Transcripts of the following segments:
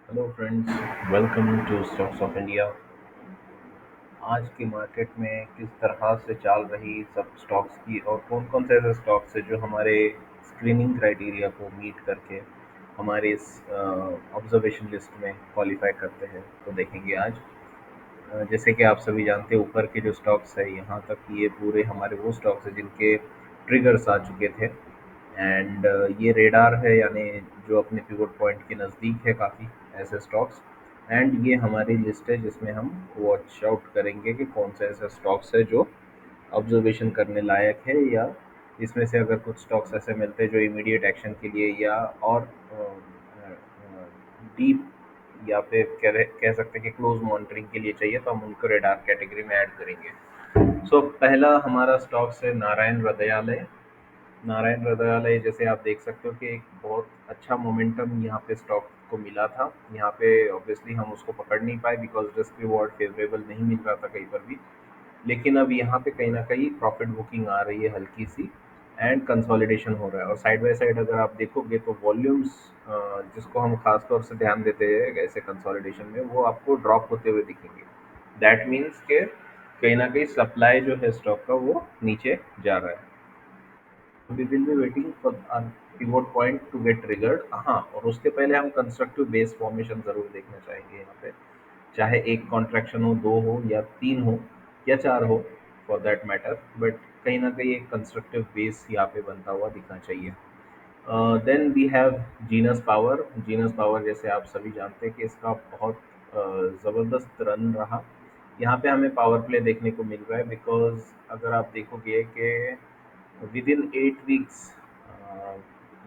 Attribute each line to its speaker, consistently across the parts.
Speaker 1: Hello friends, welcome to stocks of India. आज की market में किस तरह से चल रही सब स्टॉक्स की और कौन कौन से ऐसे स्टॉक्स हैं जो हमारे स्क्रीनिंग क्राइटेरिया को मीट करके हमारे इस ऑब्जर्वेशन लिस्ट में क्वालिफाई करते हैं, तो देखेंगे आज। जैसे कि आप सभी जानते हैं, ऊपर के जो स्टॉक्स है यहाँ तक ये पूरे हमारे वो स्टॉक्स हैं जिनके ट्रिगर्स आ चुके थे। एंड ये रेडार है, यानी जो अपने पिवट पॉइंट के नज़दीक है काफ़ी ऐसे स्टॉक्स। एंड ये हमारी लिस्ट है जिसमें हम वॉच आउट करेंगे कि कौन से ऐसे स्टॉक्स है जो ऑब्जर्वेशन करने लायक है, या इसमें से अगर कुछ स्टॉक्स ऐसे मिलते हैं जो इमीडिएट एक्शन के लिए या और डीप या फिर कह सकते हैं कि क्लोज मॉनिटरिंग के लिए चाहिए, तो हम उनको रेडार कैटेगरी में ऐड करेंगे। पहला हमारा स्टॉक्स है नारायण हृदयालय। नारायण हृदयालय, जैसे आप देख सकते हो कि एक बहुत अच्छा मोमेंटम यहाँ पे स्टॉक को मिला था। यहाँ पे ऑब्वियसली हम उसको पकड़ नहीं पाए बिकॉज रिस्क रिवॉर्ड फेवरेबल नहीं मिल रहा था कहीं पर भी। लेकिन अब यहाँ पे कहीं ना कहीं प्रॉफिट बुकिंग आ रही है हल्की सी, एंड कंसोलिडेशन हो रहा है। और साइड बाय साइड अगर आप देखोगे तो वॉल्यूम्स, जिसको हम खास तौर से ध्यान देते हैं ऐसे कंसोलिडेशन में, वो आपको ड्रॉप होते हुए दिखेंगे। दैट मीन्स के कहीं ना कहीं सप्लाई जो है स्टॉक का वो नीचे जा रहा है। We will be waiting for pivot point to get triggered. हाँ, और उसके पहले हम कंस्ट्रक्टिव बेस फॉर्मेशन जरूर देखना चाहेंगे यहाँ पे। चाहे एक कॉन्ट्रैक्शन हो, दो हो या तीन हो या चार हो, फॉर दैट मैटर, बट कहीं ना कहीं एक कंस्ट्रक्टिव बेस यहाँ पे बनता हुआ दिखना चाहिए। Then we have Genus Power. Genus Power, जैसे आप सभी जानते हैं कि इसका बहुत ज़बरदस्त रन रहा। यहाँ पे हमें पावर प्ले देखने को मिल रहा है बिकॉज अगर आप देखोगे कि विद इन 8 वीक्स,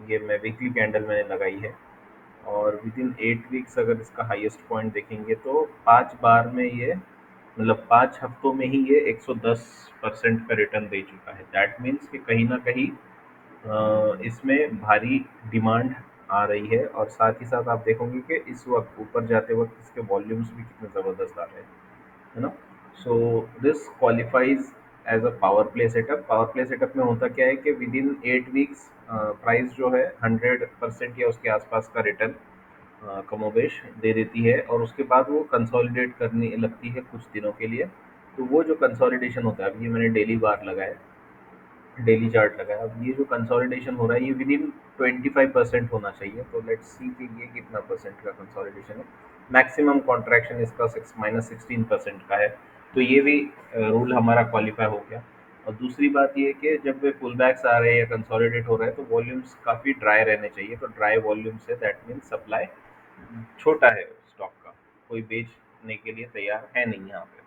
Speaker 1: ये मैं वीकली कैंडल मैंने लगाई है, और विद इन 8 वीक्स अगर इसका हाईएस्ट पॉइंट देखेंगे तो 5 बार में ये, मतलब 5 हफ्तों में ही ये 110% का रिटर्न दे चुका है। दैट मीन्स कि कहीं ना कहीं इसमें भारी डिमांड आ रही है, और साथ ही साथ आप देखोगे कि इस वक्त ऊपर जाते वक्त इसके वॉल्यूम्स भी कितने ज़बरदस्त आ रहे हैं, है ना। So this qualifies as a power play setup. Power play setup में होता क्या है कि विद इन 8 वीक्स प्राइस जो है 100% या उसके आसपास का रिटर्न कमोबेश दे देती है, और उसके बाद वो कंसोलिडेट करने लगती है कुछ दिनों के लिए। तो वो जो कंसोलिडेशन होता है, अब ये मैंने डेली बार लगाया, डेली चार्ट लगाया, अब ये जो कंसोलिडेशन हो रहा है ये विद इन 25% होना चाहिए। तो लेट्स सी कि ये कितना परसेंट का कंसोलिडेशन है। मैक्सिमम कॉन्ट्रैक्शन इसका सिक्स माइनस 16% का है। तो ये भी रूल हमारा क्वालिफाई हो गया। और दूसरी बात ये है कि जब वे पुल बैक्स आ रहे हैं या कंसोलिडेट हो रहे हैं तो वॉल्यूम्स काफ़ी ड्राई रहने चाहिए। तो dry volume say that means supply छोटा है स्टॉक का, कोई बेचने के लिए तैयार है नहीं यहाँ पे।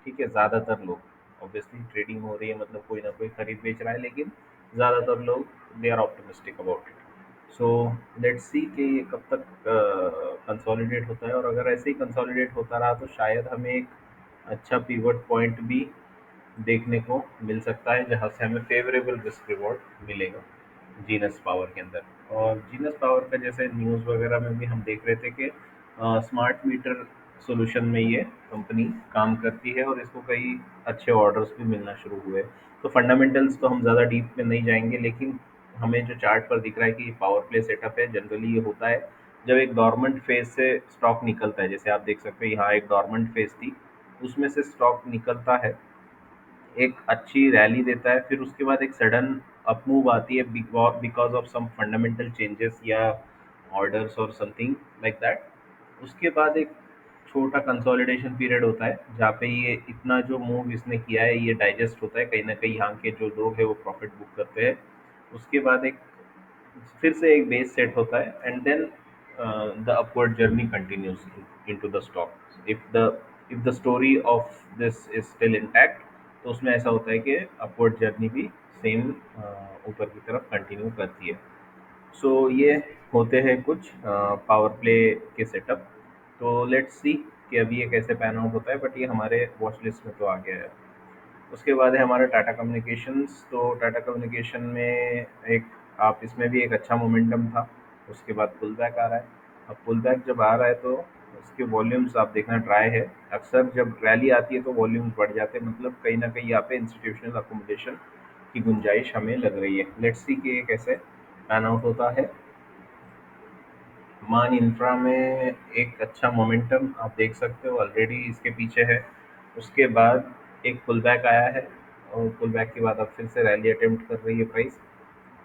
Speaker 1: ठीक है, ज़्यादातर लोग, ऑब्वियसली ट्रेडिंग हो रही है मतलब कोई ना कोई खरीद बेच रहा है, लेकिन ज़्यादातर लोग they are optimistic about it. So let's see कि ये कब तक कंसोलिडेट होता है, और अगर ऐसे ही कंसोलिडेट होता रहा तो शायद हमें एक अच्छा पिवट पॉइंट भी देखने को मिल सकता है जहाँ से हमें फेवरेबल रिस्क रिवॉर्ड मिलेगा जीनस पावर के अंदर। और जीनस पावर का जैसे न्यूज़ वगैरह में भी हम देख रहे थे कि स्मार्ट मीटर सॉल्यूशन में ये कंपनी काम करती है, और इसको कई अच्छे ऑर्डर्स भी मिलना शुरू हुए। तो फंडामेंटल्स तो हम ज़्यादा डीप में नहीं जाएंगे, लेकिन हमें जो चार्ट पर दिख रहा है कि ये पावर प्ले सेटअप है। जनरली ये होता है जब एक डॉर्मेंट फेज से स्टॉक निकलता है, जैसे आप देख सकते हो यहाँ एक डॉर्मेंट फेज थी, उसमें से स्टॉक निकलता है, एक अच्छी रैली देता है, फिर उसके बाद एक सडन अपमूव आती है because of some fundamental changes या ऑर्डर्स और समथिंग लाइक दैट। उसके बाद एक छोटा कंसोलिडेशन पीरियड होता है जहाँ पे ये इतना जो मूव इसने किया है ये डाइजेस्ट होता है, कहीं ना कहीं यहाँ के जो लोग हैं वो प्रॉफिट बुक करते हैं। उसके बाद एक फिर से एक बेस सेट होता है, and then the upward journey continues into the stock. If the story of this is still intact, तो उसमें ऐसा होता है कि अपवर्ड जर्नी भी सेम ऊपर की तरफ कंटिन्यू करती है। सो ये होते हैं कुछ पावर प्ले के सेटअप। तो लेट्स सी कि अभी ये कैसे पैन आउट होता है, बट ये हमारे वॉच लिस्ट में तो आ गया है। उसके बाद है हमारा टाटा कम्युनिकेशंस। तो टाटा कम्युनिकेशन में एक, आप इसमें भी एक अच्छा मोमेंटम था, उसके बाद पुल बैक आ रहा है। अब पुल बैक जब आ रहा है तो उसके वॉल्यूम्स आप देखना ड्राई है। अक्सर जब रैली आती है तो वॉल्यूम्स बढ़ जाते हैं, मतलब कहीं ना कहीं यहाँ पे इंस्टीट्यूशनल अकोमोडेशन की गुंजाइश हमें लग रही है। लेट्स सी कि ये कैसे पैन आउट होता है। मान इंफ्रा में एक अच्छा मोमेंटम आप देख सकते हो ऑलरेडी इसके पीछे है। उसके बाद एक पुल बैक आया है और पुल बैक के बाद अब फिर से रैली अटेम्प्ट कर रही है प्राइस।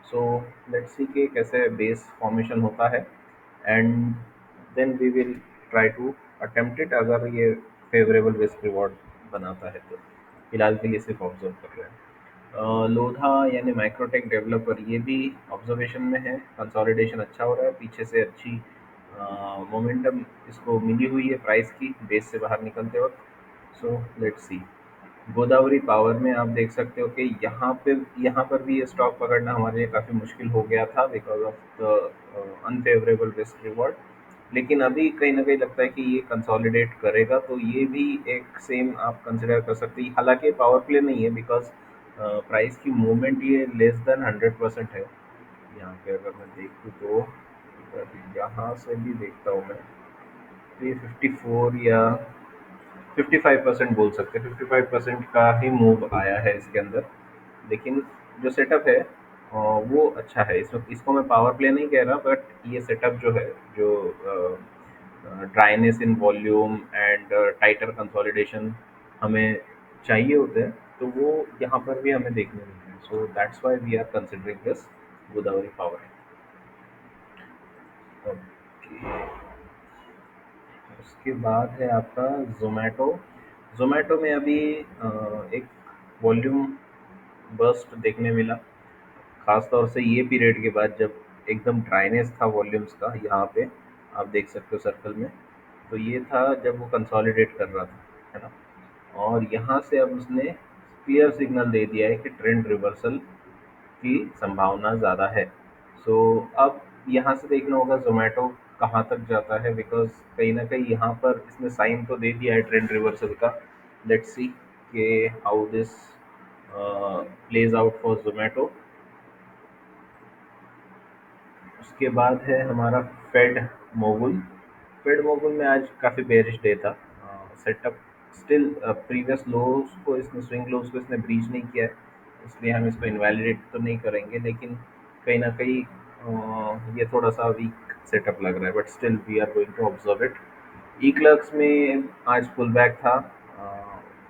Speaker 1: सो लेट्स सी कि कैसे बेस फॉर्मेशन होता है and then we will try to attempt it अगर ये फेवरेबल रिस्क रिवॉर्ड बनाता है तो। फिलहाल के लिए सिर्फ ऑब्जर्व कर रहे हैं। लोधा यानी माइक्रोटेक डेवलपर ये भी ऑब्जर्वेशन में है। कंसोलिडेशन अच्छा हो रहा है, पीछे से अच्छी मोमेंटम इसको मिली हुई है प्राइस की बेस से बाहर निकलते वक्त। सो लेट्स सी। गोदावरी पावर में आप देख सकते हो कि यहाँ पर भी ये स्टॉक पकड़ना हमारे लिए काफ़ी मुश्किल हो गया था because of the unfavourable risk reward. लेकिन अभी कहीं ना कहीं लगता है कि ये कंसोलिडेट करेगा तो ये भी एक सेम आप कंसिडर कर सकते हैं। हालांकि पावर प्ले नहीं है बिकॉज प्राइस की मूवमेंट ये लेस देन 100% है। यहाँ पे अगर मैं देखूँ तो अगर यहाँ से भी देखता हूँ मैं तो ये 54 या 55% बोल सकते हैं। 55% का ही मूव आया है इसके अंदर। लेकिन जो सेटअप है वो अच्छा है। इसको मैं पावर प्ले नहीं कह रहा बट ये सेटअप जो है जो dryness in volume and tighter consolidation हमें चाहिए होते हैं तो वो यहाँ पर भी हमें देखने मिलते हैं। So that's why we are considering this Godavari Power. Okay. उसके बाद है आपका जोमेटो। जोमेटो में अभी एक वॉल्यूम बर्स्ट देखने मिला, खास तौर से ये पीरियड के बाद जब एकदम ड्राइनेस था वॉल्यूम्स का। यहाँ पे आप देख सकते हो सर्कल में, तो ये था जब वो कंसोलिडेट कर रहा था, है ना। और यहाँ से अब उसने क्लियर सिग्नल दे दिया है कि ट्रेंड रिवर्सल की संभावना ज़्यादा है। सो अब यहाँ से देखना होगा ज़ोमैटो कहाँ तक जाता है बिकॉज़ कहीं न कहीं यहाँ पर इसने साइन तो दे दिया है ट्रेंड रिवर्सल का। लेट्स सी कि how this plays out for Zomato. उसके बाद है हमारा फेड मोगुल। फेड मोगुल में आज काफ़ी बेरिश डे था। सेटअप स्टिल प्रीवियस लोज को इसने स्विंग लोज को इसने ब्रीच नहीं किया है, इसलिए हम इसको इनवैलिडेट तो नहीं करेंगे। लेकिन कहीं ना कहीं ये थोड़ा सा वीक सेटअप लग रहा है but still we are going to observe it. EClerx में आज पुल बैक था।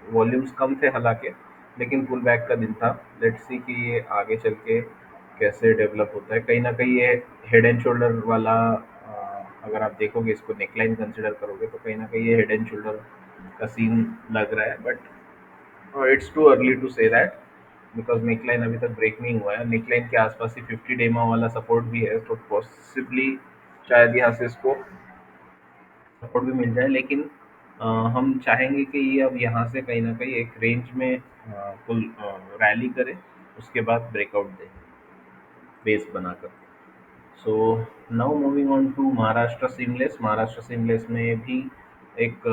Speaker 1: वॉल्यूम्स कम थे हालांकि, लेकिन पुल बैक का दिन था। लेट्स सी कि ये आगे चल के कैसे डेवलप होता है। कहीं ना कहीं ये हेड एंड शोल्डर वाला अगर आप देखोगे इसको नेकलाइन कंसिडर करोगे तो कहीं ना कहीं ये हेड एंड शोल्डर का सीन लग रहा है but it's too early to say that because neckline अभी तक ब्रेक नहीं हुआ है। नेकलाइन के आसपास ही 50 डेमा वाला सपोर्ट भी है तो पॉसिबली शायद यहाँ से इसको सपोर्ट भी मिल जाए। लेकिन हम चाहेंगे कि ये अब यहाँ से कहीं ना कहीं एक रेंज में फुल रैली करे, उसके बाद ब्रेकआउट दे बेस बनाकर। So now moving on to Maharashtra seamless. Maharashtra seamless में भी एक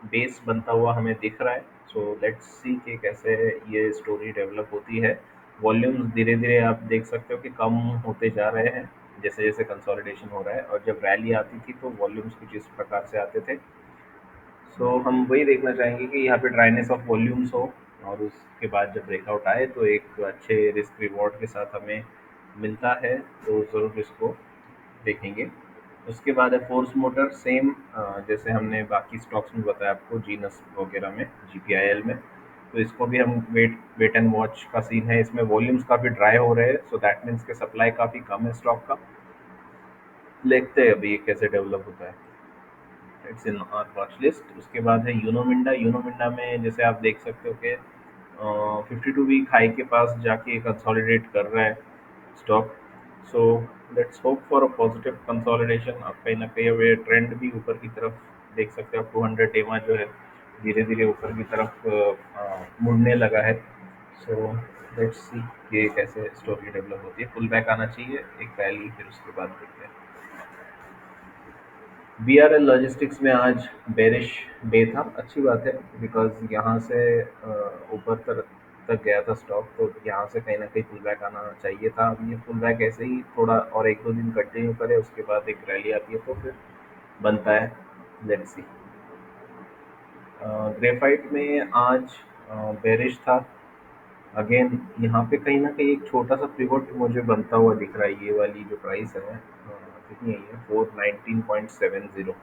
Speaker 1: बेस बनता हुआ हमें दिख रहा है। सो लेट्स सी कि कैसे ये स्टोरी डेवलप होती है। वॉल्यूम्स धीरे धीरे आप देख सकते हो कि कम होते जा रहे हैं जैसे जैसे कंसोलिडेशन हो रहा है, और जब रैली आती थी तो वॉल्यूम्स कुछ इस प्रकार से आते थे। सो हम वही देखना चाहेंगे कि यहाँ पे ड्राइनेस ऑफ वॉल्यूम्स हो और उसके बाद जब ब्रेकआउट आए तो एक अच्छे रिस्क रिवॉर्ड के साथ हमें मिलता है तो ज़रूर इसको देखेंगे। उसके बाद है फोर्स मोटर। सेम जैसे हमने बाकी स्टॉक्स में बताया आपको जीनस वगैरह में, जीपीआईएल में, तो इसको भी हम वेट वेट एंड वॉच का सीन है। इसमें वॉल्यूम्स काफ़ी ड्राई हो रहे हैं सो दैट मीन्स के सप्लाई काफ़ी कम है स्टॉक का। देखते हैं अभी ये कैसे डेवलप होता है। It's in our watch list. उसके बाद है यूनोमिंडा। यूनोमिंडा में जैसे आप देख सकते हो कि 52 वीक हाई के पास जाके कंसोलिडेट कर रहा है stock. So let's hope for a positive consolidation. आप कहीं ना कहीं अब ये ट्रेंड भी ऊपर की तरफ देख सकते हो। 200 टेमा जो है धीरे धीरे ऊपर की तरफ मुड़ने लगा है। सो लेट्स सी ये कैसे स्टोरी डेवलप होती है। फुल बैक आना चाहिए एक रैली, फिर उसके बाद देखते हैं। बीआरएल लॉजिस्टिक्स में आज बेरिश डे था। अच्छी बात है बिकॉज यहाँ से ऊपर तक गया था स्टॉक तो यहाँ से कहीं ना कहीं पुल बैक आना चाहिए था। अब ये पुल बैक ऐसे ही थोड़ा और एक दो दिन कंटिन्यू करे उसके बाद एक रैली आती है तो फिर बनता है। Let's see. ग्रेफाइट में आज बेरिश था अगेन। यहाँ पे कहीं ना कहीं एक छोटा सा पिवट मुझे बनता हुआ दिख रहा है। ये वाली जो प्राइस है कितनी आई है, 419.70,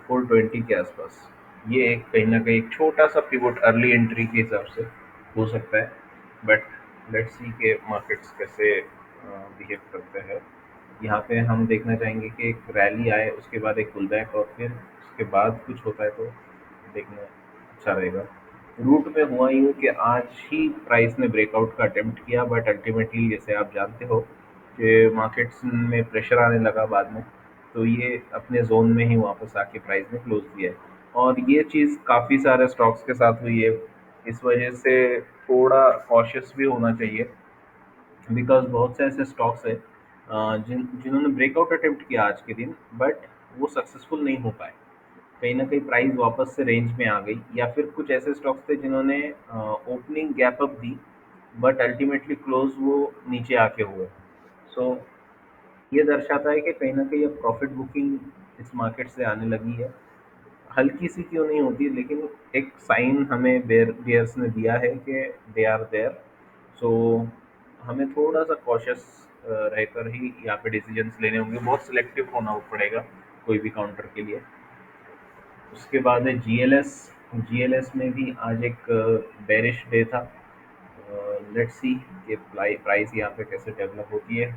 Speaker 1: 420 के आसपास। ये एक कहीं ना कहीं एक छोटा सा पिवोट अर्ली एंट्री के हिसाब से हो सकता है, बट लेट्स सी के मार्केट्स कैसे बिहेव करते हैं। यहाँ पे हम देखना चाहेंगे कि एक रैली आए, उसके बाद एक पुल बैक, और फिर उसके बाद कुछ होता है तो देखना अच्छा रहेगा। रूट में हुआ यूँ कि आज ही प्राइस ने ब्रेकआउट का अटेम्प्ट किया, बट अल्टीमेटली जैसे आप जानते हो कि मार्केट्स में प्रेशर आने लगा बाद में, तो ये अपने जोन में ही वापस आके प्राइस ने क्लोज किया है। और ये चीज़ काफ़ी सारे स्टॉक्स के साथ हुई है, इस वजह से थोड़ा कॉशियस भी होना चाहिए, बिकॉज बहुत से ऐसे स्टॉक्स है जिन्होंने ब्रेकआउट अटेम्प्ट किया आज के दिन, बट वो सक्सेसफुल नहीं हो पाए। कहीं ना कहीं प्राइस वापस से रेंज में आ गई, या फिर कुछ ऐसे स्टॉक्स थे जिन्होंने opening gap up the, but ultimately close वो नीचे आके हुए। सो ये दर्शाता है कि कहीं न कहीं अब प्रॉफ़िट बुकिंग इस मार्केट से आने लगी है। हल्की सी क्यों नहीं होती, लेकिन एक साइन हमें बेयर्स ने दिया है कि दे आर देयर। सो हमें थोड़ा-सा कॉशियस रहकर ही यहाँ पे डिसीजंस लेने होंगे, बहुत सिलेक्टिव होना पड़ेगा कोई भी काउंटर के लिए। उसके बाद है जीएलएस। जीएलएस में भी आज एक बेरिश डे था। लेट्स सी कि प्राइस यहाँ पे कैसे डेवलप होती है।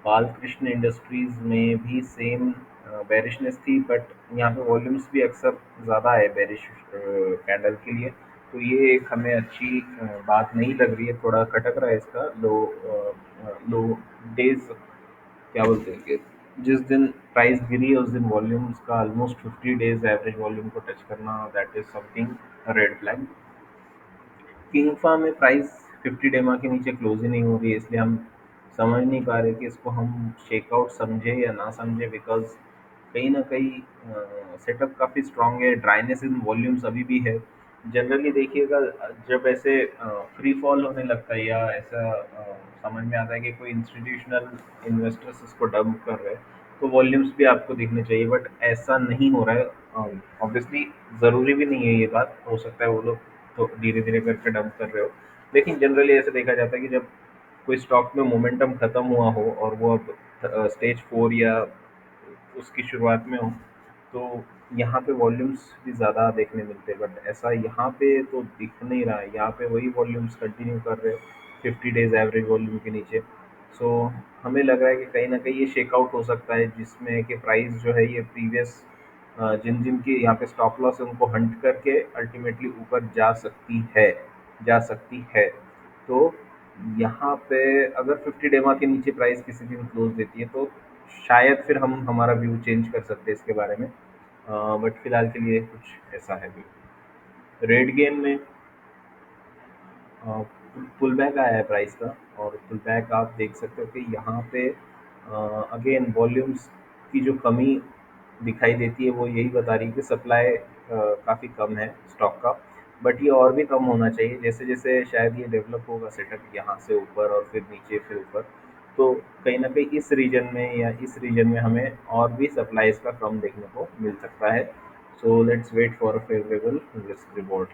Speaker 1: बालकृष्ण इंडस्ट्रीज में भी सेम बेरिशनेस थी, बट यहाँ पे वॉल्यूम्स भी अक्सर ज़्यादा है बेरिश कैंडल के लिए। तो ये एक हमें अच्छी बात नहीं लग रही है, थोड़ा खटक रहा है इसका लो डेज, क्या बोलते हैं कि जिस दिन प्राइस गिरी उस दिन वॉल्यूम्स का ऑलमोस्ट 50 डेज एवरेज वॉल्यूम को टच करना, that is something red flag. Kingfa में प्राइस 50 डेमा के नीचे क्लोज ही नहीं हो रही है, इसलिए हम समझ नहीं पा रहे कि इसको हम चेकआउट समझे या ना समझे, बिकॉज कहीं ना कहीं सेटअप काफ़ी स्ट्रांग है, ड्राइनेस इन वॉल्यूम्स अभी भी है। जनरली देखिएगा, जब ऐसे फ्री फॉल होने लगता है या ऐसा समझ में आता है कि कोई इंस्टीट्यूशनल इन्वेस्टर्स इसको डंप कर रहे हैं, तो वॉल्यूम्स भी आपको दिखने चाहिए, बट ऐसा नहीं हो रहा है। ऑब्वियसली ज़रूरी भी नहीं है ये बात, हो सकता है वो लोग तो धीरे धीरे करके डंप कर रहे हो, लेकिन जनरली ऐसे देखा जाता है कि जब कोई स्टॉक में मोमेंटम खत्म हुआ हो और वो अब स्टेज 4 या उसकी शुरुआत में हो, तो यहाँ पे वॉल्यूम्स भी ज़्यादा देखने मिलते हैं, बट ऐसा यहाँ पे तो दिख नहीं रहा है। यहाँ पे वही वॉल्यूम्स कंटिन्यू कर रहे हैं 50 डेज एवरेज वॉल्यूम के नीचे। सो हमें लग रहा है कि कहीं ना कहीं ये शेकआउट हो सकता है, जिसमें कि प्राइस जो है ये प्रीवियस जिन जिन की यहाँ पे स्टॉप लॉस है उनको हंट करके अल्टीमेटली ऊपर जा सकती है। तो यहाँ पे अगर 50 डेमा के नीचे प्राइस किसी दिन क्लोज देती है, तो शायद फिर हम हमारा व्यू चेंज कर सकते हैं इसके बारे में, बट फिलहाल के लिए कुछ ऐसा है व्यू। रेड गेन में पुल बैक आया है प्राइस का, और पुल बैक आप देख सकते हो कि यहाँ पे अगेन वॉल्यूम्स की जो कमी दिखाई देती है वो यही बता रही है कि सप्लाई काफ़ी कम है स्टॉक का, बट ये और भी कम होना चाहिए। जैसे जैसे शायद ये डेवलप होगा सेटअप यहाँ से ऊपर और फिर नीचे फिर ऊपर, तो कहीं ना कहीं इस रीजन में या इस रीजन में हमें और भी सप्लाईज का कम देखने को मिल सकता है। So let's wait for a favourable risk reward.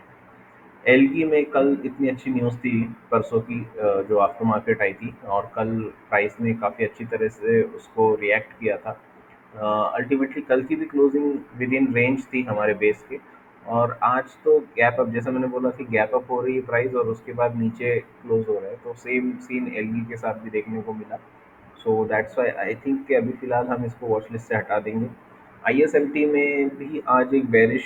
Speaker 1: Elgi में कल इतनी अच्छी न्यूज़ थी परसों की, जो आफ्टर मार्केट आई थी, और कल प्राइस ने काफ़ी अच्छी तरह से उसको रिएक्ट किया था। अल्टीमेटली कल की भी क्लोजिंग विद इन रेंज थी हमारे बेस के, और आज तो गैप अप, जैसा मैंने बोला कि गैप अप हो रही है प्राइस और उसके बाद नीचे क्लोज हो रहा है, तो सेम सीन एलगी के साथ भी देखने को मिला। So that's why I think कि अभी फ़िलहाल हम इसको वॉच लिस्ट से हटा देंगे। आईएसएमटी में भी आज एक बेरिश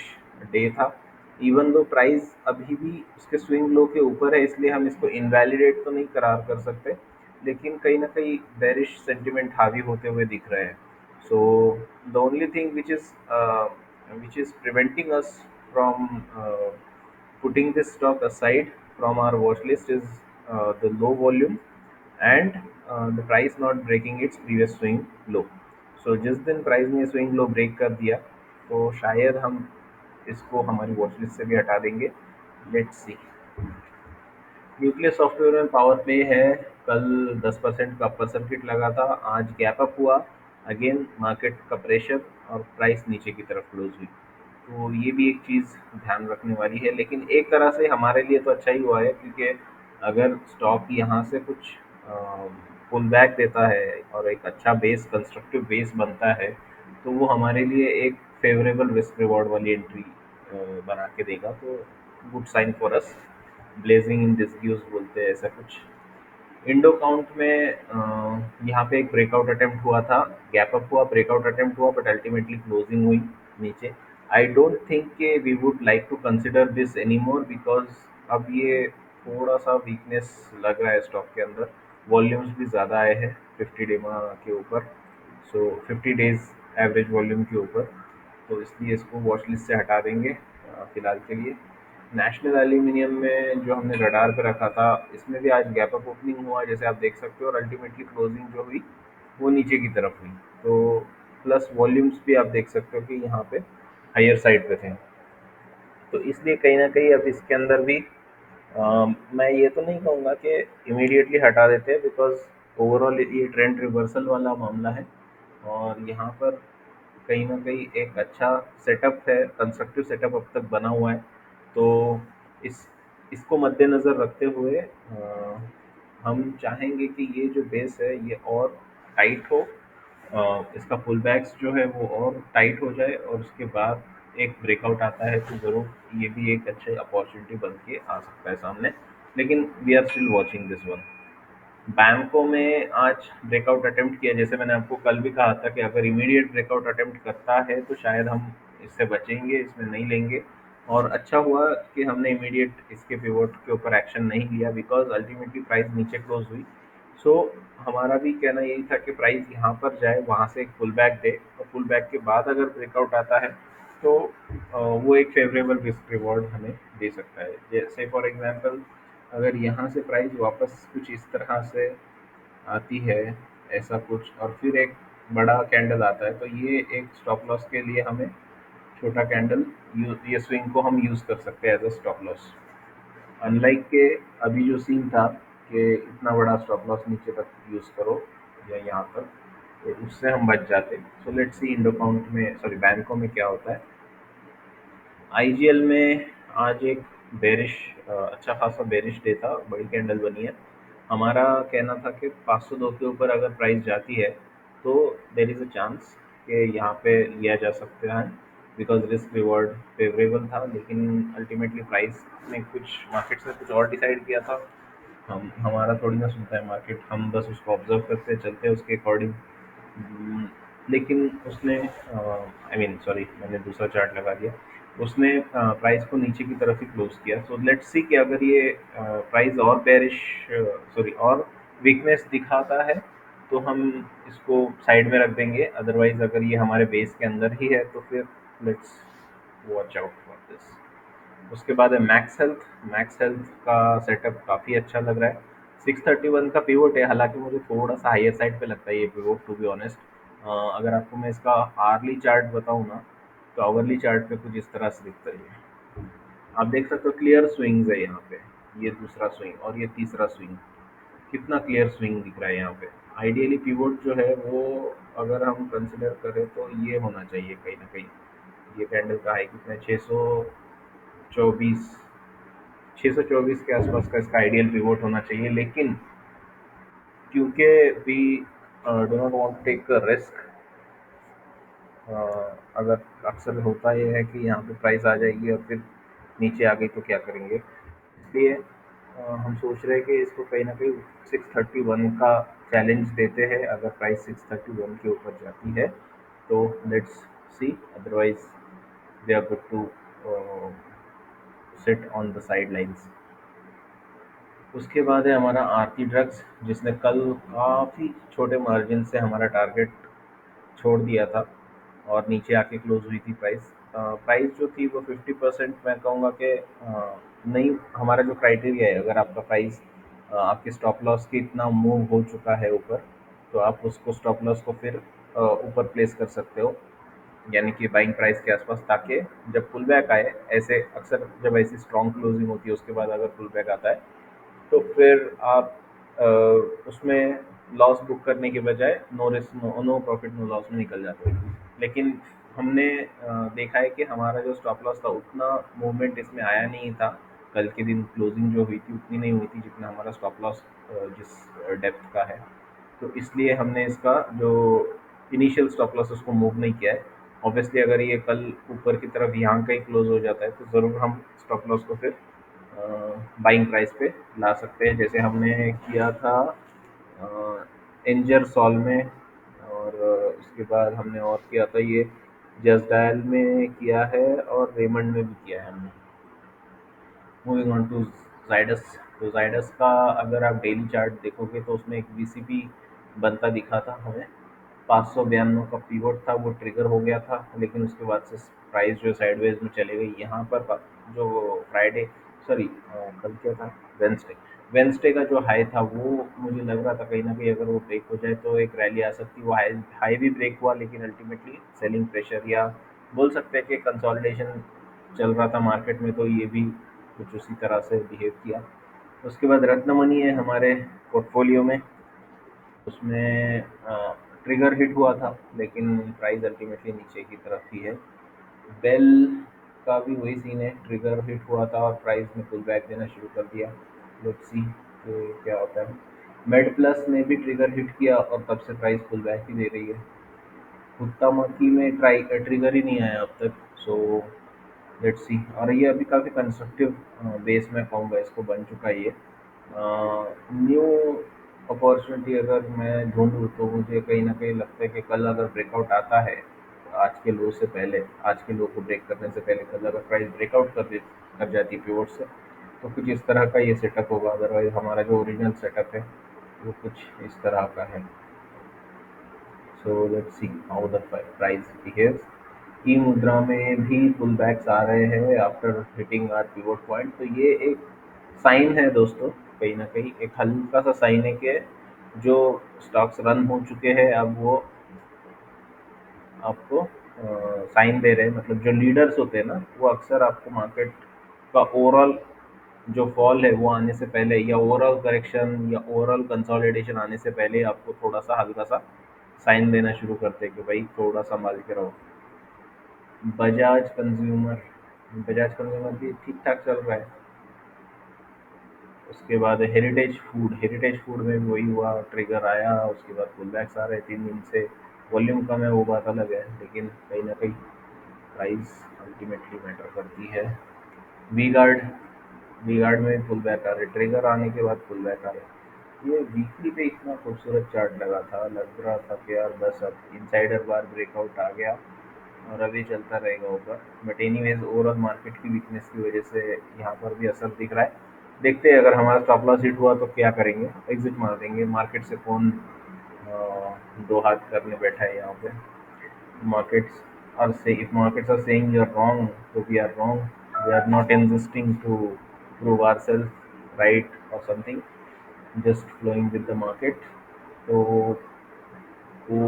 Speaker 1: डे था, इवन दो प्राइस अभी भी उसके स्विंग लो के ऊपर है, इसलिए हम इसको इनवैलिडेट तो नहीं करार कर सकते, लेकिन कहीं ना कहीं बेरिश सेंटिमेंट हावी होते हुए दिख रहे हैं। So the only thing which is preventing us from putting this stock aside from our watch list is the low volume and the price not breaking its previous swing low. So जिस दिन price ने swing low break कर दिया, तो शायद हम इसको हमारी वॉच लिस्ट से भी हटा देंगे। Let's see. न्यूक्लियस सॉफ्टवेयर में पावर प्ले है। कल 10% का अपर सर्किट लगा था, आज गैप अप हुआ, अगेन मार्केट का प्रेशर और प्राइस नीचे की तरफ क्लोज हुई। तो ये भी एक चीज़ ध्यान रखने वाली है, लेकिन एक तरह से हमारे लिए तो अच्छा ही हुआ है, क्योंकि अगर स्टॉक यहाँ से कुछ पुल बैक देता है और एक अच्छा बेस कंस्ट्रक्टिव बेस बनता है, तो वो हमारे लिए एक फेवरेबल रिस्क रिवॉर्ड वाली एंट्री बना के देगा। तो good sign for us, blessing in disguise बोलते हैं ऐसा कुछ। इंडो काउंट में यहाँ पे एक ब्रेकआउट अटेम्प्ट हुआ था, गैप अप हुआ, ब्रेकआउट अटेम्प्ट हुआ, बट अल्टीमेटली क्लोजिंग हुई नीचे। आई डोंट थिंक के we would like to consider this any more, because अब ये थोड़ा सा वीकनेस लग रहा है स्टॉक के अंदर। वॉल्यूम्स भी ज़्यादा आए हैं 50 डेमा के ऊपर, सो 50 डेज एवरेज वॉल्यूम के ऊपर। तो इसलिए इसको वॉच लिस्ट से हटा देंगे फिलहाल के लिए। नेशनल एल्यूमिनियम में जो हमने रडार पे रखा था, इसमें भी आज गैप अप ओपनिंग हुआ जैसे आप देख सकते हो, और अल्टीमेटली क्लोजिंग जो हुई वो नीचे की तरफ हुई। तो प्लस वॉल्यूम्स भी आप देख सकते हो कि यहाँ पे हायर साइड पे थे। तो इसलिए कहीं ना कहीं अब इसके अंदर भी मैं ये तो नहीं कहूँगा कि इमीडिएटली हटा देते हैं, बिकॉज ओवरऑल ये ट्रेंड रिवर्सल वाला मामला है और यहाँ पर कहीं न कहीं एक अच्छा सेटअप है, कंस्ट्रक्टिव सेटअप अब तक बना हुआ है। तो इस इसको मद्देनज़र रखते हुए हम चाहेंगे कि ये जो बेस है ये और टाइट हो, इसका पुल बैक्स जो है वो और टाइट हो जाए और उसके बाद एक ब्रेकआउट आता है तो ज़रूर ये भी एक अच्छी अपॉर्चुनिटी बन के आ सकता है सामने। लेकिन we are still watching this one. बैंकों में आज ब्रेकआउट अटेम्प्ट किया, जैसे मैंने आपको कल भी कहा था कि अगर इमीडिएट ब्रेकआउट अटेम्प्ट करता है तो शायद हम इससे बचेंगे, इसमें नहीं लेंगे। और अच्छा हुआ कि हमने इमीडिएट इसके पिवोट के ऊपर एक्शन नहीं लिया, बिकॉज अल्टीमेटली प्राइस नीचे क्लोज हुई। सो हमारा भी कहना यही था कि प्राइस यहाँ पर जाए, वहाँ से एक पुल बैक दे, और पुल बैक के बाद अगर ब्रेकआउट आता है तो वो एक फेवरेबल रिस्क रिवॉर्ड हमें दे सकता है। जैसे फॉर एग्जांपल अगर यहाँ से प्राइस वापस कुछ इस तरह से आती है, ऐसा कुछ, और फिर एक बड़ा कैंडल आता है, तो ये एक स्टॉप लॉस के लिए हमें छोटा कैंडल ये स्विंग को हम यूज़ कर सकते हैं as a stop loss. Unlike के अभी जो सीन था कि इतना बड़ा स्टॉप लॉस नीचे तक यूज़ करो या यहाँ तक, तो उससे हम बच जाते। सो लेट्स सी इंडो काउंट में, सॉरी बैंकों में क्या होता है। आईजीएल में आज एक बेरिश, अच्छा खासा बेरिश डे था, बड़ी कैंडल बनी है। हमारा कहना था कि 502 के ऊपर अगर प्राइस जाती है तो देर इज़ अ चांस कि यहाँ पे लिया जा सकता है, बिकॉज रिस्क रिवॉर्ड फेवरेबल था। लेकिन अल्टीमेटली प्राइस ने कुछ मार्केट से कुछ और डिसाइड किया था। हम हमारा थोड़ी ना सुनता है मार्केट, हम बस उसको ऑब्जर्व करते चलते हैं उसके अकॉर्डिंग। लेकिन उसने आई मीन सॉरी, मैंने दूसरा चार्ट लगा दिया। उसने प्राइस को नीचे की तरफ ही क्लोज किया। सो लेट्स सी कि अगर ये प्राइस और बेरिश, सॉरी, और वीकनेस दिखाता है तो हम इसको साइड में रख देंगे। अदरवाइज अगर ये हमारे बेस के अंदर ही है तो फिर let's watch out for this. उसके बाद है मैक्स हेल्थ। मैक्स हेल्थ का सेटअप काफ़ी अच्छा लग रहा है। 631 का पिवोट है, हालांकि मुझे थोड़ा सा हायर साइड पे लगता है ये पिवोट, टू बी ऑनेस्ट। अगर आपको मैं इसका आर्ली चार्ट बताऊँ ना, तो आवरली चार्ट पे कुछ इस तरह से दिखता है आप देख सकते हो क्लियर स्विंग्स है यहाँ पे। ये दूसरा स्विंग और ये तीसरा स्विंग, कितना क्लियर स्विंग दिख रहा है यहाँ पे। आइडियली पिवोट जो है वो अगर हम कंसिडर करें तो ये होना चाहिए कहीं ना कहीं। ये कैंडल का हाई कितना है, 624, 624 के आसपास का इसका आइडियल पिवोट होना चाहिए। लेकिन क्योंकि we do not want to take risk, अगर अक्सर होता ये है कि यहाँ पे प्राइस आ जाएगी और फिर नीचे आ गई तो क्या करेंगे, इसलिए हम सोच रहे हैं कि इसको कहीं ना कहीं 631 का चैलेंज देते हैं। अगर प्राइस 631 के ऊपर जाती है तो let's see, otherwise they are good to sit on the side lines. उसके बाद है हमारा आरती ड्रग्स, जिसने कल काफ़ी छोटे मार्जिन से हमारा टारगेट छोड़ दिया था और नीचे आके क्लोज हुई थी प्राइस। प्राइस जो थी वो 50%, मैं कहूँगा कि नहीं, हमारा जो क्राइटेरिया है, अगर आपका प्राइस आपके स्टॉप लॉस के इतना मूव हो चुका है ऊपर, तो आप उसको स्टॉप लॉस को फिर ऊपर प्लेस कर सकते हो, यानी कि बाइंग प्राइस के आसपास, ताकि जब पुल बैक आए, ऐसे अक्सर जब ऐसी स्ट्रॉन्ग क्लोजिंग होती है उसके बाद अगर पुल बैक आता है तो फिर आप उसमें लॉस बुक करने के बजाय no risk no profit no loss में निकल जाते हो। लेकिन हमने देखा है कि हमारा जो स्टॉप लॉस था उतना मूवमेंट इसमें आया नहीं था। कल के दिन क्लोजिंग जो हुई थी उतनी नहीं हुई थी जितना हमारा स्टॉप लॉस जिस डेप्थ का है। तो इसलिए हमने इसका जो इनिशियल स्टॉप लॉस उसको मूव नहीं किया है। ऑब्वियसली अगर ये कल ऊपर की तरफ यहाँ कहीं क्लोज हो जाता है तो ज़रूर हम स्टॉप लॉस को फिर बाइंग प्राइस पे ला सकते हैं, जैसे हमने किया था एंजर सॉल में, और उसके बाद हमने और किया था ये जस्ट डायल में किया है, और रेमंड में भी किया है हमने। Moving on to Zydus. तो जाइडस का अगर आप डेली चार्ट देखोगे तो उसमें एक वीसीपी बनता दिखा था हमें, 592 का पीवोट था, वो ट्रिगर हो गया था, लेकिन उसके बाद से प्राइस जो साइडवेज में चली गई। यहाँ पर जो फ्राइडे, सॉरी कल क्या था, वेंसडे, वेंसडे का जो हाई था वो मुझे लग रहा था कहीं ना कहीं अगर वो ब्रेक हो जाए तो एक रैली आ सकती। वो हाई हाई भी ब्रेक हुआ, लेकिन अल्टीमेटली सेलिंग प्रेशर, या बोल सकते हैं कि कंसोलिडेशन चल रहा था मार्केट में, तो ये भी कुछ उसी तरह से बिहेव किया। उसके बाद रत्नमणि है हमारे पोर्टफोलियो में, उसमें ट्रिगर हिट हुआ था, लेकिन प्राइस अल्टीमेटली नीचे की तरफ ही है। बेल का भी वही सीन है, ट्रिगर हिट हुआ था और प्राइस ने पुल बैक देना शुरू कर दिया। लेट्स सी कि क्या होता है। मेड प्लस ने भी ट्रिगर हिट किया और तब से प्राइस पुल बैक ही दे रही है। हुत्तामाकी में ट्रिगर ही नहीं आया अब तक, सो लेट्स सी। और ये अभी काफ़ी कंस्ट्रक्टिव बेस में कहूँगा इसको बन चुका है ये। न्यू अपॉर्चुनिटी अगर मैं ढूंढूँ तो मुझे कहीं ना कहीं लगता है कि कल अगर ब्रेकआउट आता है आज के लो से पहले, आज के लो को ब्रेक करने से पहले कल अगर प्राइस ब्रेकआउट कर जाती है पिवोट से, तो कुछ इस तरह का ये सेटअप होगा। अदरवाइज हमारा जो ओरिजिनल सेटअप है वो कुछ इस तरह का है। So let's see how the price behaves. EMudhra में भी पुल बैक्स आ रहे हैं after hitting R pivot point, तो ये एक साइन है दोस्तों, कहीं ना कहीं एक हल्का सा साइन है कि जो स्टॉक्स रन हो चुके हैं अब वो आपको साइन दे रहे हैं। मतलब जो लीडर्स होते हैं ना वो अक्सर आपको मार्केट का ओवरऑल जो फॉल है वो आने से पहले, या ओवरऑल करेक्शन या ओवरऑल कंसोलिडेशन आने से पहले आपको थोड़ा सा हल्का सा साइन देना शुरू करते हैं कि भाई थोड़ा संभाल के रहो। बजाज कंज्यूमर, बजाज कंज्यूमर भी ठीक ठाक चल रहा है। उसके बाद हेरिटेज फूड, हेरिटेज फूड में भी वही हुआ, ट्रिगर आया, उसके बाद पुल बैक्स आ रहे 3 दिन से। वॉल्यूम कम है वो बात अलग है, लेकिन कहीं ना कहीं प्राइस अल्टीमेटली मैटर करती है। वी गार्ड, वी गार्ड में पुल बैक आ रहे, ट्रिगर आने के बाद पुल बैक आ रहे। ये वीकली पे इतना खूबसूरत चार्ट लगा था, लग रहा था कि यार बस अब इनसाइडर बार ब्रेकआउट आ गया और अभी चलता रहेगा ऊपर। बट एनीवेज ओवरऑल मार्केट की वीकनेस की वजह से यहाँ पर भी असर दिख रहा है। देखते हैं अगर हमारा स्टॉप लॉस हिट हुआ तो क्या करेंगे, एग्जिट मार देंगे। मार्केट से कौन दो हाथ करने बैठा है यहाँ पे। markets if markets are saying you're wrong, so we are wrong. We are not insisting to prove ourselves right or something, just flowing with the market. तो वो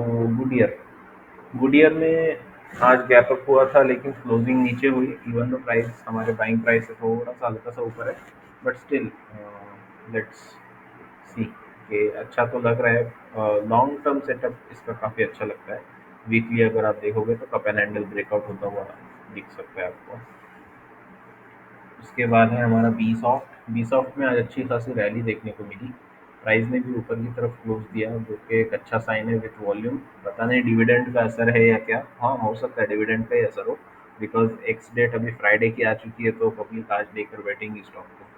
Speaker 1: गुडियर में आज गैप अप हुआ था, लेकिन क्लोजिंग नीचे हुई, इवन दो प्राइस हमारे बाइंग प्राइस से थोड़ा सा हल्का सा ऊपर है, बट स्टिल लेट्स सी कि अच्छा तो लग रहा है। लॉन्ग टर्म सेटअप इसका काफ़ी अच्छा लगता है। वीकली अगर आप देखोगे तो कप एंड हैंडल ब्रेकआउट होता हुआ दिख सकता है आपको। उसके बाद है हमारा बी सॉफ्ट। बी सॉफ्ट में आज अच्छी खासी रैली देखने को मिली, प्राइस ने भी ऊपर की तरफ क्लोज दिया, जो कि एक अच्छा साइन है विथ वॉल्यूम। पता नहीं डिविडेंड का असर है या क्या, हाँ हो सकता है डिविडेंड का ही असर हो, बिकॉज एक्स डेट अभी फ्राइडे की आ चुकी है, तो पब्लिक आज लेकर बैठेंगी स्टॉक को।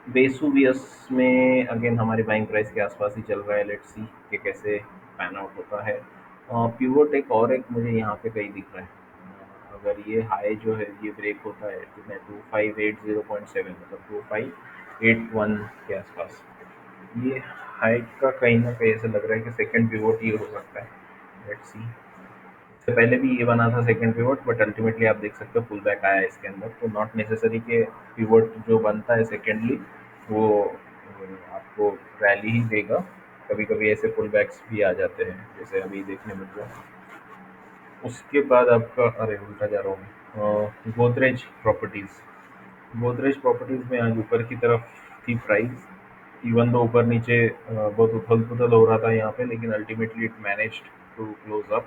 Speaker 1: वेसुवियस में अगेन हमारी बाइंग प्राइस के आसपास ही चल रहा है, लेट्स सी कि कैसे पैन आउट होता है। पिवोट एक मुझे यहाँ पे कहीं दिख रहा है। अगर ये हाई जो है ये ब्रेक होता है कितना, 2580.7, मतलब 2581 के आसपास, ये हाइट का कहीं ना कहीं ऐसा लग रहा है कि सेकंड पिवोट ये हो सकता है। Let's see. इससे पहले भी ये बना था सेकंड पिवोट, बट अल्टीमेटली आप देख सकते हो पुल बैक आया है इसके अंदर, तो नॉट नेसेसरी कि पिवोट जो बनता है सेकेंडली वो आपको रैली ही देगा। कभी कभी ऐसे पुल बैक्स भी आ जाते हैं, जैसे अभी देखने मिल रहा है। उसके बाद आपका, अरे उल्टा जा रहा हूँ, गोदरेज प्रॉपर्टीज़। गोदरेज प्रॉपर्टीज़ में आज ऊपर की तरफ थी प्राइस, इवन दो ऊपर नीचे बहुत उथल पुथल हो रहा था यहाँ पे, लेकिन ultimately it managed to close up.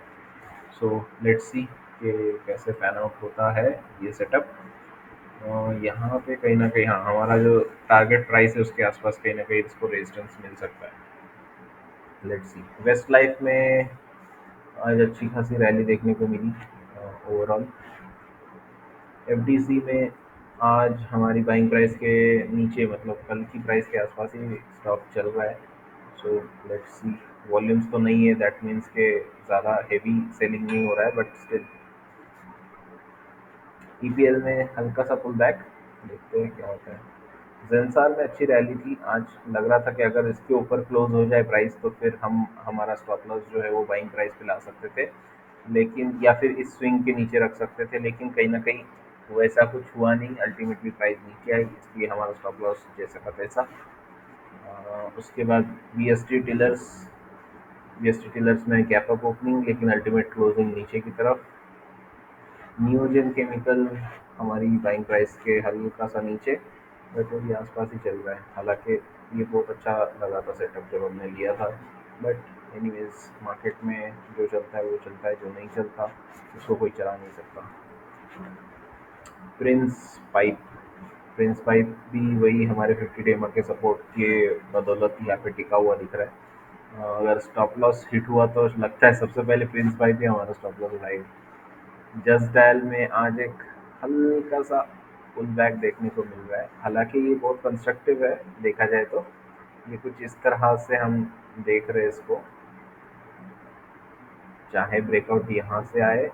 Speaker 1: So let's see कि कैसे पैन आउट होता है ये सेटअप। यहाँ पे कहीं न कहीं हाँ, हमारा जो टारगेट प्राइस है उसके आसपास कहीं न कहीं इसको रेजिस्टेंस मिल सकता है। Let's see. वेस्ट लाइफ में आज अच्छी खासी रैली देखने को मिली ओवरऑल। एफडीसी में आज हमारी बाइंग प्राइस के नीचे मतलब कल की प्राइस के आसपास ही स्टॉक चल रहा है। So let's C. वॉल्यूम्स तो नहीं है, दैट मीन्स के ज़्यादा हेवी सेलिंग नहीं हो रहा है, बट स्टिल ईपीएल में हल्का सा पुल बैक। देखते हैं क्या होता है। जेंसार में अच्छी रैली थी आज। लग रहा था कि अगर इसके ऊपर क्लोज हो जाए प्राइस तो फिर हम हमारा स्टॉप लॉस जो है वो बाइंग प्राइस पे ला सकते थे, लेकिन या फिर इस स्विंग के नीचे रख सकते थे, लेकिन कहीं ना कहीं वैसा कुछ हुआ नहीं। अल्टीमेटली प्राइस नीचे आई, इसलिए हमारा स्टॉप लॉस जैसा का तैसा। उसके बाद वीएसटी टिलर्स में गैप अप ओपनिंग, लेकिन अल्टीमेट क्लोजिंग नीचे की तरफ। नियोजन केमिकल हमारी बाइंग प्राइस के हल्का सा नीचे, बट अभी आसपास ही चल रहा है। हालांकि ये बहुत अच्छा लगा था सेटअप जब हमने लिया था, बट एनीवेज मार्केट में जो चलता है वो चलता है, जो नहीं चलता उसको कोई चला नहीं सकता। प्रिंस पाइप प्रिंस पाइप भी वही हमारे 50 डे के सपोर्ट के बदौलत यहाँ पे टिका हुआ दिख रहा है। अगर स्टॉप लॉस हिट हुआ तो लगता है सबसे पहले प्रिंस पाइप ही हमारा स्टॉप लॉस उठाएगा। जस्ट डायल में आज एक हल्का सा पुल बैक देखने को मिल रहा है। हालांकि ये बहुत कंस्ट्रक्टिव है देखा जाए तो। ये कुछ इस तरह से हम देख रहे हैं इसको, चाहे ब्रेकआउट यहाँ से आए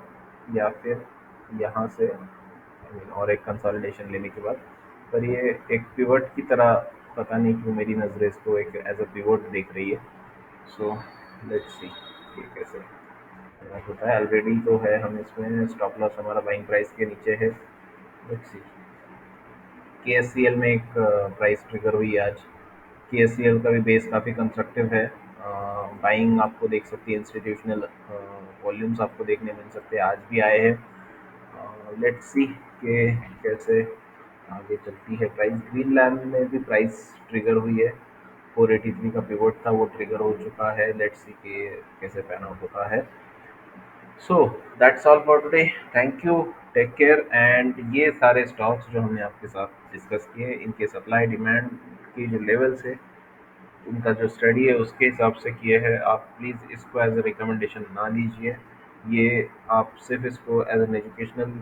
Speaker 1: या फिर यहाँ से और एक कंसोलिडेशन लेने के बाद। पर ये एक पिवट की तरह, पता नहीं क्यों मेरी नज़रें इसको एक एज अ पिवट देख रही है। सो लेट्स सी ये कैसे होता है। ऑलरेडी तो है हम इसमें स्टॉप लॉस हमारा बाइंग प्राइस के नीचे है। Let's see. केएससीएल में एक प्राइस ट्रिगर हुई आज। केएससीएल का भी बेस काफ़ी कंस्ट्रक्टिव है। बाइंग आपको देख सकती है, इंस्टीट्यूशनल वॉल्यूम्स आपको देखने मिल सकते हैं, आज भी आए हैं। लेट्स सी कि कैसे आगे चलती है प्राइस। ग्रीन लैंड में भी प्राइस ट्रिगर हुई है। 483 का पिवट था, वो ट्रिगर हो चुका है। लेट्स सी कि कैसे पैन आउट होता है। So that's all for today. Thank you, take care. And ये सारे स्टॉक्स जो हमने आपके साथ डिस्कस किए, इनके सप्लाई डिमांड की जो लेवल्स है, उनका जो स्टडी है उसके हिसाब से किए हैं। आप प्लीज़ इसको एज अ रिकमेंडेशन ना लीजिए। ये आप सिर्फ इसको as an educational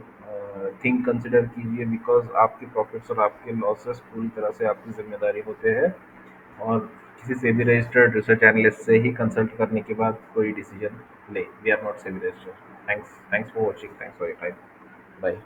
Speaker 1: thing consider कीजिए, बिकॉज आपके प्रॉफिट्स और आपके लॉसेस पूरी तरह से आपकी जिम्मेदारी होते हैं। और किसी से भी रजिस्टर्ड रिसर्च एनालिस्ट से ही कंसल्ट करने के बाद कोई डिसीजन ले। We are not SEBI registered. Thanks for watching, thanks for your time. Bye.